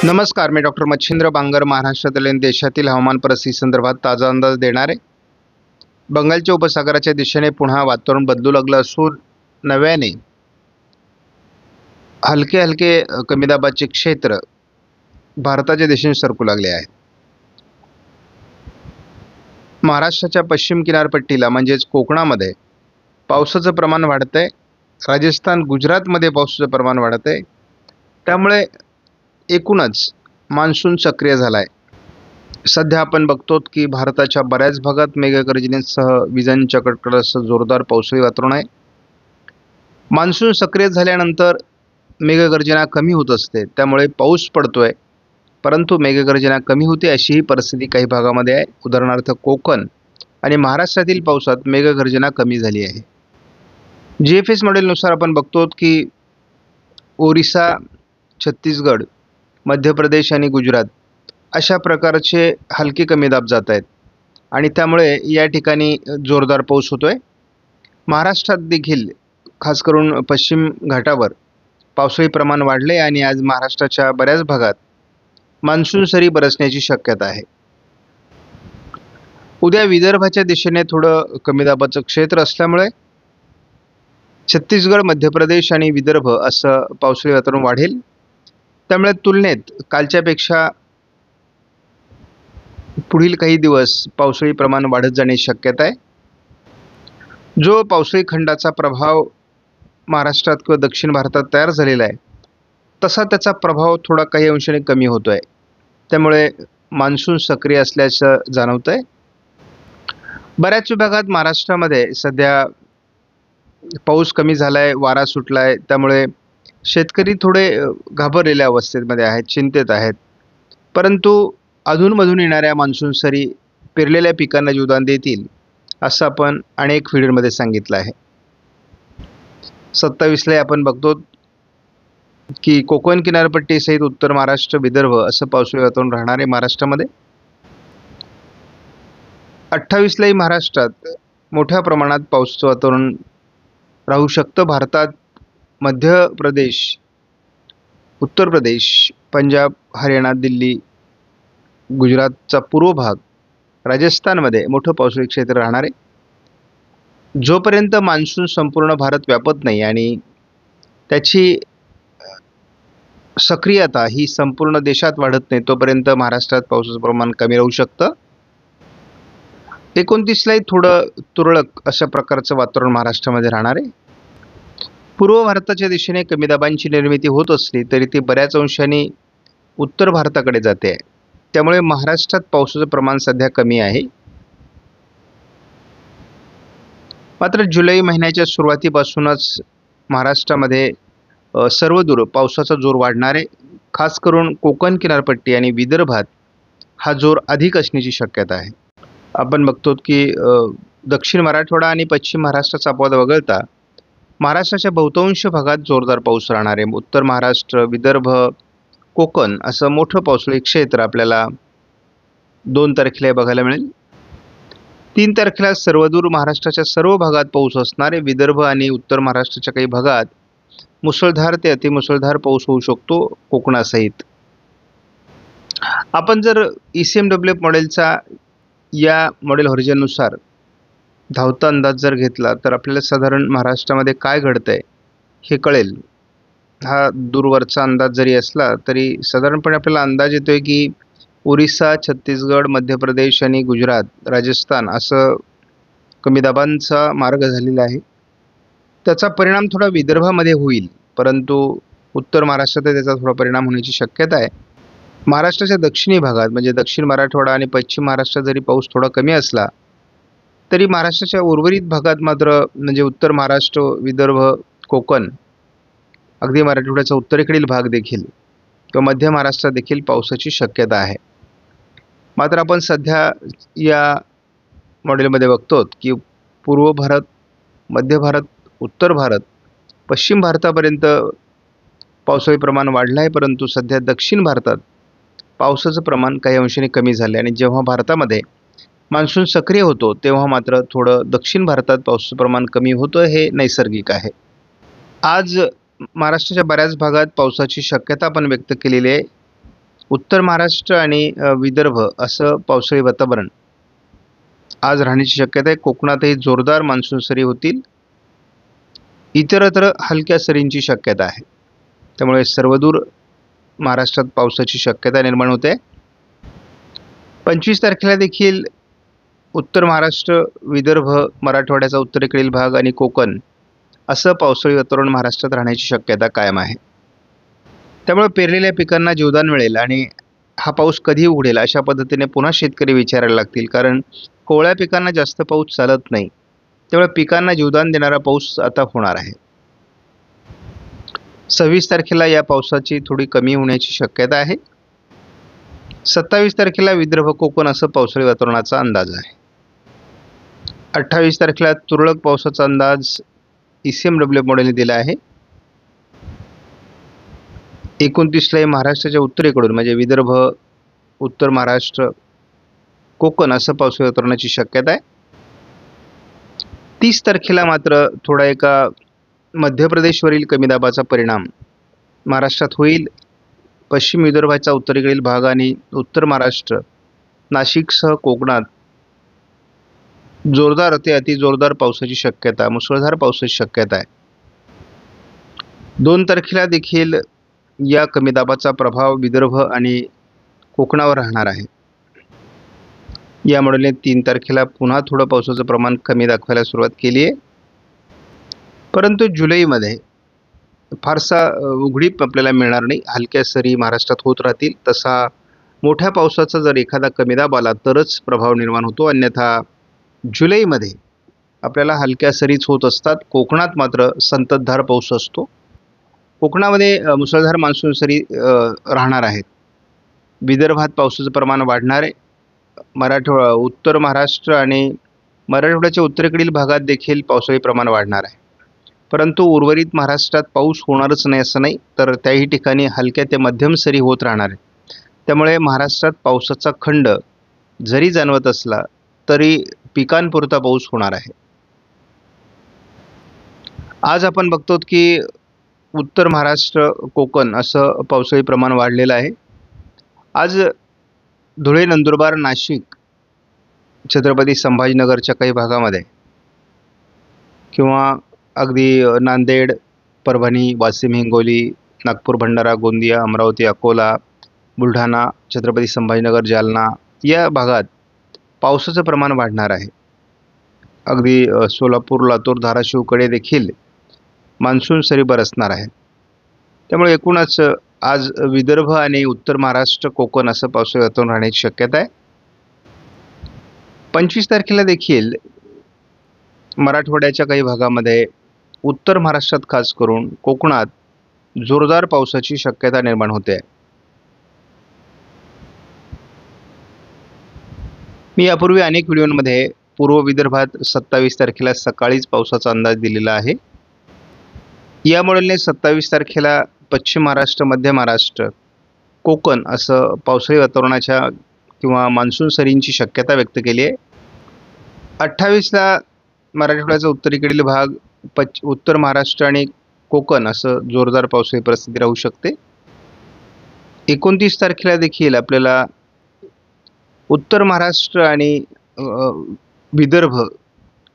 नमस्कार, मी डॉक्टर मच्छिंद्र बांगर महाराष्ट्रातील आणि देशातील हवामान परिस्थिती संदर्भात ताजा अंदाज देणार आहे। बंगालच्या उपसागराच्या दिशेने पुन्हा वातावरण बदलू लागलं असून नव्याने हलके हलके कमी दाबाचे क्षेत्र भारताच्या दिशेने सरकू लागले आहे। महाराष्ट्राच्या पश्चिम किनारपट्टीला म्हणजेच कोकणामध्ये पावसाचं प्रमाण वाढतंय। राजस्थान गुजरातमध्ये पावसाचं प्रमाण वाढत आहे। त्यामुळे एकूणच मान्सून सक्रिय झाला आहे। सध्या आपण बघतो की भारताच्या बऱ्याच भागात मेघगर्जनेसह विजांच्या कडकडाटासह जोरदार पावसाळी वातावरण आहे। मान्सून सक्रिय झाल्यानंतर मेघगर्जना कमी होत असते, त्यामुळे पाऊस पडतोय, परंतु मेघगर्जना कमी होते अशी ही परिस्थिती काही भागामध्ये आहे। उदाहरणार्थ कोकण आणि महाराष्ट्रातील पावसात मेघगर्जना कमी झाली आहे। GFS मॉडेलनुसार आपण बघतो की ओरिसा, छत्तीसगड, मध्य प्रदेश आणि गुजरात अशा प्रकारचे हलके कमी दाब जात आहेत आणि त्यामुळे या ठिकाणी जोरदार पाऊस होतोय। महाराष्ट्रात देखील खास करून पश्चिम घाटावर पावसाळी प्रमाण वाढले आणि आज महाराष्ट्राच्या बऱ्याच भागात मान्सून सरी बरसण्याची शक्यता आहे। उद्या विदर्भाच्या दिशेने थोडं कमी दाबाचं क्षेत्र असल्यामुळे छत्तीसगड, मध्य प्रदेश आणि विदर्भ असं पावसाळी वातावरण वाढेल। त्यामुळे तुलनेत कालच्यापेक्षा पुढील काही दिवस पावसाळी प्रमाण वाढत जाण्याची शक्यता आहे। जो पावसाळी खंडाचा प्रभाव महाराष्ट्रात किंवा दक्षिण भारतात तयार झालेला आहे, तसा त्याचा प्रभाव थोडा काही अंशाने कमी होतोय। त्यामुळे मान्सून सक्रिय असल्याचं जाणवतंय। बऱ्याच विभागात महाराष्ट्रामध्ये सध्या पाऊस कमी झालाय, वारा सुटलाय, त्यामुळे शेतकरी थोडे घाबरलेल्या अवस्थेमध्ये आहेत, चिंतेत आहेत। परंतु अधूनमधून येणाऱ्या मान्सून सरी पेरलेल्या पिकांना जीवदान देतील असं आपण अनेक व्हिडिओमध्ये सांगितलं आहे। 27ला आपण बघतो की कोकण किनारपट्टी सहित उत्तर महाराष्ट्र, विदर्भ असं पावसाळी वातावरण राहणार आहे महाराष्ट्रामध्ये। 28लाही महाराष्ट्रात मोठ्या प्रमाणात पावसाचं वातावरण राहू शकतं। भारतात मध्य प्रदेश, उत्तर प्रदेश, पंजाब, हरियाणा, दिल्ली, गुजरातचा पूर्व भाग, राजस्थानमध्ये मोठं पावसाळी क्षेत्र राहणार आहे। जोपर्यंत मान्सून संपूर्ण भारत व्यापत नाही आणि त्याची सक्रियता ही संपूर्ण देशात वाढत नाही, तोपर्यंत महाराष्ट्रात पावसाचं प्रमाण कमी राहू शकतं। 29लाही थोडं तुरळक अशा प्रकारचं वातावरण महाराष्ट्रामध्ये राहणार आहे। पूर्व भारताच्या दिशेने कमी दाबांची निर्मिती होत असली तरी ती बऱ्याच अंशाने उत्तर भारताकडे जाते आहे। त्यामुळे महाराष्ट्रात पावसाचं प्रमाण सध्या कमी आहे। मात्र जुलै महिन्याच्या सुरुवातीपासूनच महाराष्ट्रामध्ये सर्वदूर पावसाचा जोर वाढणार आहे। खास करून कोकण किनारपट्टी आणि विदर्भात हा जोर अधिक असण्याची शक्यता आहे। आपण बघतो की दक्षिण मराठवाडा आणि पश्चिम महाराष्ट्राचा अपवाद वगळता महाराष्ट्राच्या बहुतांश भागात जोरदार पाऊस राहणार आहे। उत्तर महाराष्ट्र, विदर्भ, कोकण असं मोठं पावसाळी क्षेत्र आपल्याला 2 तारखेला बघायला मिळेल। 3 तारखेला सर्वदूर महाराष्ट्राच्या सर्व भागात पाऊस असणार आहे। विदर्भ आणि उत्तर महाराष्ट्राच्या काही भागात मुसळधार ते अतिमुसळधार पाऊस होऊ शकतो कोकणासहित। आपण जर ECMWF मॉडेलचा या मॉडेल व्हर्जननुसार धावता अंदाज जर घेतला तर आपल्याला साधारण महाराष्ट्रामध्ये काय घडतंय हे कळेल। हा दूरवरचा अंदाज जरी असला तरी साधारणपणे आपल्याला अंदाज येतोय की ओरिसा, छत्तीसगड, मध्य प्रदेश आणि गुजरात, राजस्थान असं कमी दाबांचा मार्ग झालेला आहे। त्याचा परिणाम थोडा विदर्भामध्ये होईल, परंतु उत्तर महाराष्ट्रात त्याचा थोडा परिणाम होण्याची शक्यता आहे। महाराष्ट्राच्या दक्षिणी भागात म्हणजे दक्षिण मराठवाडा आणि पश्चिम महाराष्ट्रात जरी पाऊस थोडा कमी असला तरी महाराष्ट्राच्या उर्वरित भागात मात्र म्हणजे उत्तर महाराष्ट्र, विदर्भ, कोकण, अगदी मराठवाड्याचा उत्तरेकडील भाग देखील किंवा मध्य महाराष्ट्रात देखील पावसाची शक्यता आहे। मात्र आपण सध्या या मॉडेलमध्ये बघतो की पूर्व भारत, मध्य भारत, उत्तर भारत, पश्चिम भारतापर्यंत पावसाळी प्रमाण वाढलं आहे, परंतु सध्या दक्षिण भारतात पावसाचं प्रमाण काही अंशाने कमी झालं आहे। आणि जेव्हा भारतामध्ये मान्सून सक्रिय होतो तेव्हा मात्र थोडं दक्षिण भारतात पावसाचं प्रमाण कमी होतं, हे नैसर्गिक आहे। आज महाराष्ट्राच्या बऱ्याच भागात पावसाची शक्यता आपण व्यक्त केलेली आहे। उत्तर महाराष्ट्र आणि विदर्भ असं पावसाळी वातावरण आज राहण्याची शक्यता आहे. कोकणातही जोरदार मान्सून सरी होतील. इतरत्र हलक्या सरींची शक्यता आहे. त्यामुळे सर्वदूर महाराष्ट्रात पावसाची शक्यता निर्माण होते. 25 तारखेला देखील उत्तर महाराष्ट्र, विदर्भ, मराठवाड्याचा उत्तरेकडील भाग आणि कोकण असं पावसाळी वातावरण महाराष्ट्रात राहण्याची शक्यता कायम आहे. त्यामुळे पेरलेल्या पिकांना जीवदान मिळेल आणि हा पाऊस कधी उघडेल अशा पद्धतीने पुन्हा शेतकरी विचारायला लागतील, कारण कोवळ्या पिकांना जास्त पाऊस चालत नाही. त्यामुळे पिकांना जीवदान देणारा पाऊस आता होणार आहे. 26 तारखेला या पावसाची थोडी कमी होण्याची शक्यता आहे. 27 तारखेला विदर्भ, कोकण असं पावसाळी वातावरणाचा अंदाज आहे. 28 तारखेला तुरळक पावसाचा अंदाज ECMW मॉडेलने दिला आहे. 29ला महाराष्ट्राच्या उत्तरेकडून म्हणजे विदर्भ, उत्तर महाराष्ट्र, कोकण असं पावसाळी वातावरणाची शक्यता आहे. 30 तारखेला मात्र थोडा एका मध्य प्रदेशवरील कमी दाबाचा परिणाम महाराष्ट्रात होईल. पश्चिम विदर्भाचा उत्तरेकडील भाग आणि उत्तर महाराष्ट्र, नाशिकसह कोकणात जोरदार ते अतिजोरदार पावसाची शक्यता, मुसळधार पावसाची शक्यता आहे. 2 तारखेला देखील या कमी दाबाचा प्रभाव विदर्भ आणि कोकणावर राहणार आहे. यामुळे 3 तारखेला पुन्हा थोडं पावसाचं प्रमाण कमी दाखवायला सुरुवात केली आहे. परंतु जुलैमध्ये फारसा उघडीप आपल्याला मिळणार नाही. हलक्या सरी महाराष्ट्रात होत राहतील. तसा मोठ्या पावसाचा जर एखादा कमी दाब आला तरच प्रभाव निर्माण होतो. अन्यथा जुलैमध्ये आपल्याला हलक्या सरीच होत असतात. कोकणात मात्र संततधार पाऊस असतो. कोकणामध्ये मुसळधार मान्सून सरी राहणार आहेत. विदर्भात पावसाचं प्रमाण वाढणार आहे. उत्तर महाराष्ट्र आणि मराठवाड्याच्या उत्तरेकडील भागात देखील पावसाळी प्रमाण वाढणार आहे. परंतु उर्वरित महाराष्ट्रात पाऊस होणारच नाही असं नाही, तर त्याही ठिकाणी हलक्या ते मध्यम सरी होत राहणार आहे. त्यामुळे महाराष्ट्रात पावसाचा खंड जरी जाणवत असला तरी पिकांपुरता पाऊस होणार आहे. आज आपण बघतो की उत्तर महाराष्ट्र, कोकण असं पावसाळी प्रमाण वाढलेलं आहे. आज धुळे, नंदुरबार, नाशिक, छत्रपती संभाजीनगरच्या काही भागामध्ये किंवा अगदी नांदेड, परभणी, वाशिम, हिंगोली, नागपूर, भंडारा, गोंदिया, अमरावती, अकोला, बुलढाणा, छत्रपती संभाजीनगर, जालना या भागात पावसाचं प्रमाण वाढणार आहे. अगदी सोलापूर, लातूर, धाराशिवकडे देखील मान्सून सरी बरसणार आहे. त्यामुळे एकूणच आज विदर्भ आणि उत्तर महाराष्ट्र, कोकण असं पावसाळी वातावरण राहण्याची शक्यता आहे. 25 तारखेला देखील मराठवाड्याच्या काही भागामध्ये, उत्तर महाराष्ट्रात खास करून कोकणात जोरदार पावसाची शक्यता निर्माण होते. मी यापूर्वी अनेक व्हिडिओमध्ये पूर्व विदर्भात 27 तारखेला सकाळीच पावसाचा अंदाज दिलेला आहे. या मॉडेलने 27 तारखेला पश्चिम महाराष्ट्र, मध्य महाराष्ट्र, कोकण असं पावसाळी वातावरणाच्या किंवा मान्सून सरींची शक्यता व्यक्त केली आहे. 28ला मराठवाड्याचा उत्तरेकडील भाग, उत्तर महाराष्ट्र आणि कोकण असं जोरदार पावसाळी परिस्थिती राहू शकते. 29 तारखेला देखील आपल्याला उत्तर महाराष्ट्र आणि विदर्भ,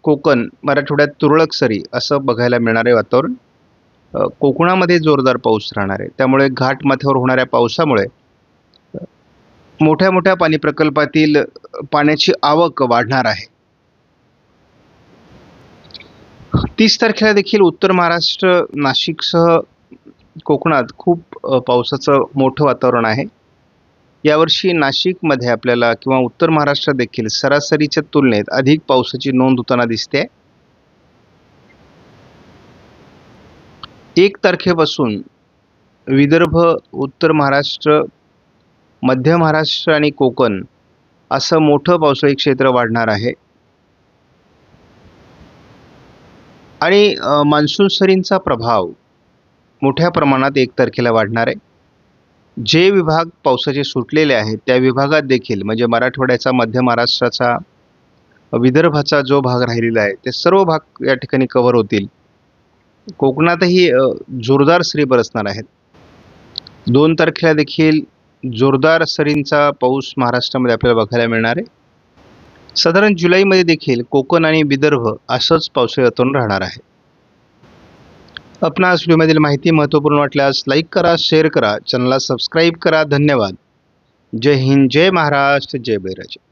कोकण, मराठवाड्यात तुरळक सरी असं बघायला मिळणार आहे वातावरण. कोकणामध्ये जोरदार पाऊस राहणार आहे. त्यामुळे घाटमाथ्यावर होणाऱ्या पावसामुळे मोठ्या मोठ्या पाणी प्रकल्पातील पाण्याची आवक वाढणार आहे. 30 तारखेला देखील उत्तर महाराष्ट्र, नाशिकसह कोकणात खूप पावसाचं मोठं वातावरण आहे. यावर्षी नाशिकमध्ये आपल्याला किंवा उत्तर महाराष्ट्रात देखील सरासरीच्या तुलनेत अधिक पावसाची नोंद होताना दिसते. 1 तारखेपासून विदर्भ, उत्तर महाराष्ट्र, मध्य महाराष्ट्र आणि कोकण असं मोठं पावसाळी क्षेत्र वाढणार आहे. आणि मान्सून सरींचा प्रभाव मोठ्या प्रमाणात 1 तारखेला वाढणार आहे. जे विभाग पावसाचे सुटलेले आहेत त्या विभागात देखील म्हणजे मराठवाड्याचा, मध्य महाराष्ट्राचा, विदर्भाचा जो भाग राहिलेला आहे ते सर्व भाग या ठिकाणी कव्हर होतील. कोकणातही जोरदार सरी बरसणार आहेत. 2 तारखेला देखील जोरदार सरींचा पाऊस महाराष्ट्रामध्ये आपल्याला बघायला मिळणार आहे. साधारण जुलैमध्ये देखील कोकण आणि विदर्भ असंच पावसाळी वातावरण राहणार आहे. आपणास व्हिडिओमधील माहिती महत्त्वपूर्ण वाटल्यास लाईक करा, शेअर करा, चॅनलला सबस्क्राईब करा. धन्यवाद. जय हिंद, जय महाराष्ट्र, जय बळीराजा.